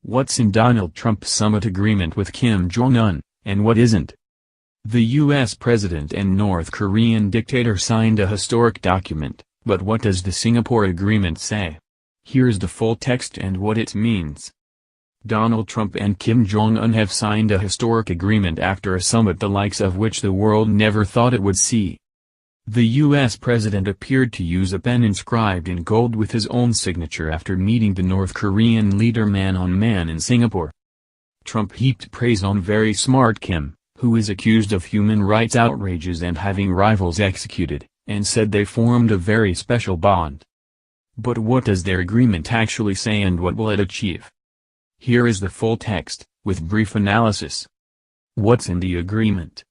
What's in Donald Trump's summit agreement with Kim Jong-un, and what isn't? The U.S. president and North Korean dictator signed a historic document, but what does the Singapore agreement say? Here's the full text and what it means. Donald Trump and Kim Jong-un have signed a historic agreement after a summit the likes of which the world never thought it would see. The U.S. president appeared to use a pen inscribed in gold with his own signature after meeting the North Korean leader man-on-man in Singapore. Trump heaped praise on very smart Kim, who is accused of human rights outrages and having rivals executed, and said they formed a very special bond. But what does their agreement actually say and what will it achieve? Here is the full text, with brief analysis. What's in the agreement?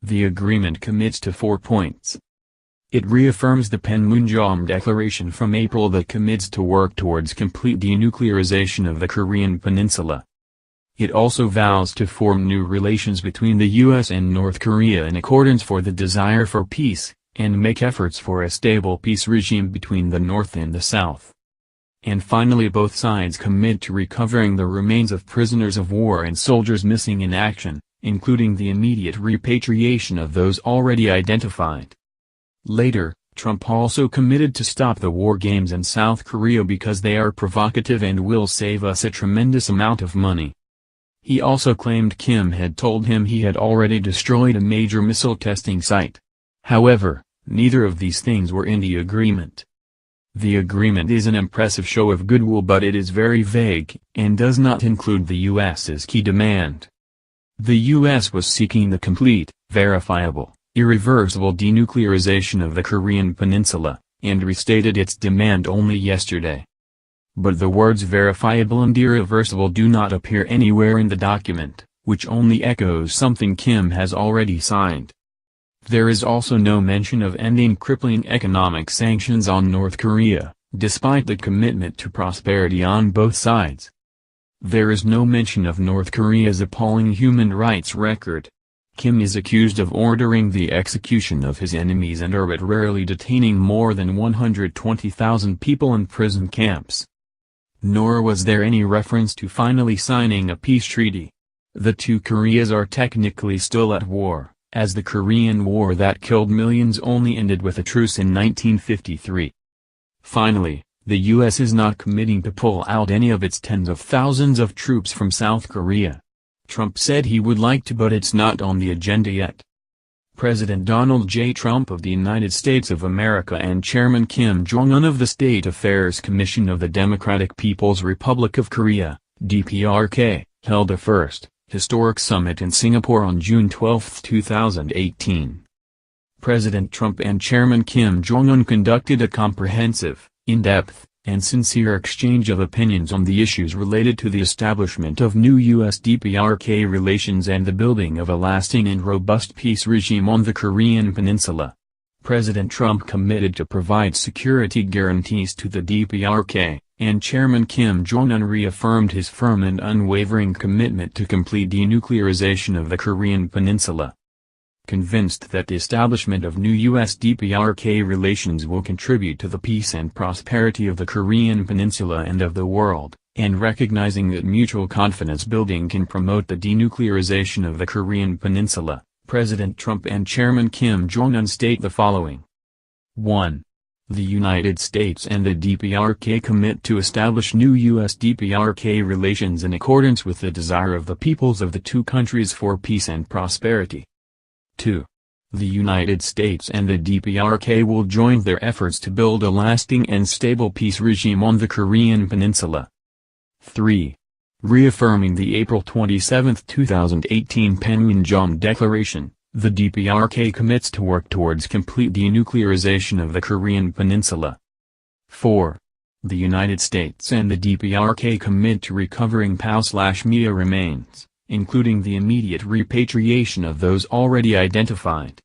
The agreement commits to 4 points. It reaffirms the Panmunjom Declaration from April that commits to work towards complete denuclearization of the Korean Peninsula. It also vows to form new relations between the U.S. and North Korea in accordance for the desire for peace, and make efforts for a stable peace regime between the North and the South. And finally, both sides commit to recovering the remains of prisoners of war and soldiers missing in action, including the immediate repatriation of those already identified. Later, Trump also committed to stop the war games in South Korea because they are provocative and will save us a tremendous amount of money. He also claimed Kim had told him he had already destroyed a major missile testing site. However, neither of these things were in the agreement. The agreement is an impressive show of goodwill, but it is very vague, and does not include the U.S.'s key demand. The U.S. was seeking the complete, verifiable, irreversible denuclearization of the Korean Peninsula, and restated its demand only yesterday. But the words verifiable and irreversible do not appear anywhere in the document, which only echoes something Kim has already signed. There is also no mention of ending crippling economic sanctions on North Korea, despite the commitment to prosperity on both sides. There is no mention of North Korea's appalling human rights record. Kim is accused of ordering the execution of his enemies and arbitrarily detaining more than 120,000 people in prison camps. Nor was there any reference to finally signing a peace treaty. The two Koreas are technically still at war, as the Korean War that killed millions only ended with a truce in 1953. Finally, the U.S. is not committing to pull out any of its tens of thousands of troops from South Korea. Trump said he would like to, but it's not on the agenda yet. President Donald J. Trump of the United States of America and Chairman Kim Jong-un of the State Affairs Commission of the Democratic People's Republic of Korea, DPRK, held a first, historic summit in Singapore on June 12, 2018. President Trump and Chairman Kim Jong-un conducted a comprehensive, in-depth, and sincere exchange of opinions on the issues related to the establishment of new U.S.-DPRK relations and the building of a lasting and robust peace regime on the Korean Peninsula. President Trump committed to provide security guarantees to the DPRK, and Chairman Kim Jong-un reaffirmed his firm and unwavering commitment to complete denuclearization of the Korean Peninsula. Convinced that the establishment of new U.S.-DPRK relations will contribute to the peace and prosperity of the Korean Peninsula and of the world, and recognizing that mutual confidence building can promote the denuclearization of the Korean Peninsula, President Trump and Chairman Kim Jong-un state the following. 1. The United States and the DPRK commit to establish new U.S.-DPRK relations in accordance with the desire of the peoples of the two countries for peace and prosperity. 2. The United States and the DPRK will join their efforts to build a lasting and stable peace regime on the Korean Peninsula. 3. Reaffirming the April 27, 2018 Panmunjom Declaration, the DPRK commits to work towards complete denuclearization of the Korean Peninsula. 4. The United States and the DPRK commit to recovering POW/MIA remains, including the immediate repatriation of those already identified.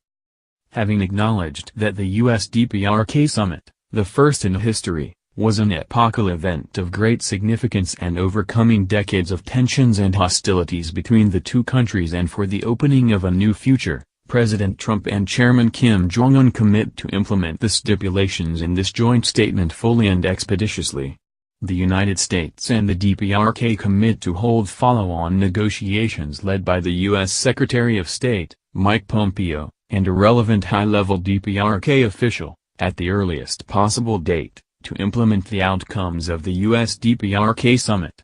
Having acknowledged that the U.S.-DPRK summit, the first in history, was an epochal event of great significance and overcoming decades of tensions and hostilities between the two countries and for the opening of a new future, President Trump and Chairman Kim Jong-un commit to implement the stipulations in this joint statement fully and expeditiously. The United States and the DPRK commit to hold follow-on negotiations led by the U.S. Secretary of State, Mike Pompeo, and a relevant high-level DPRK official, at the earliest possible date, to implement the outcomes of the U.S. DPRK summit.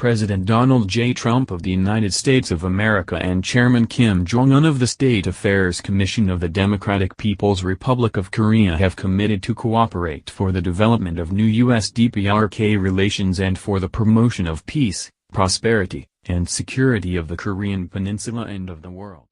President Donald J. Trump of the United States of America and Chairman Kim Jong-un of the State Affairs Commission of the Democratic People's Republic of Korea have committed to cooperate for the development of new U.S. DPRK relations and for the promotion of peace, prosperity, and security of the Korean Peninsula and of the world.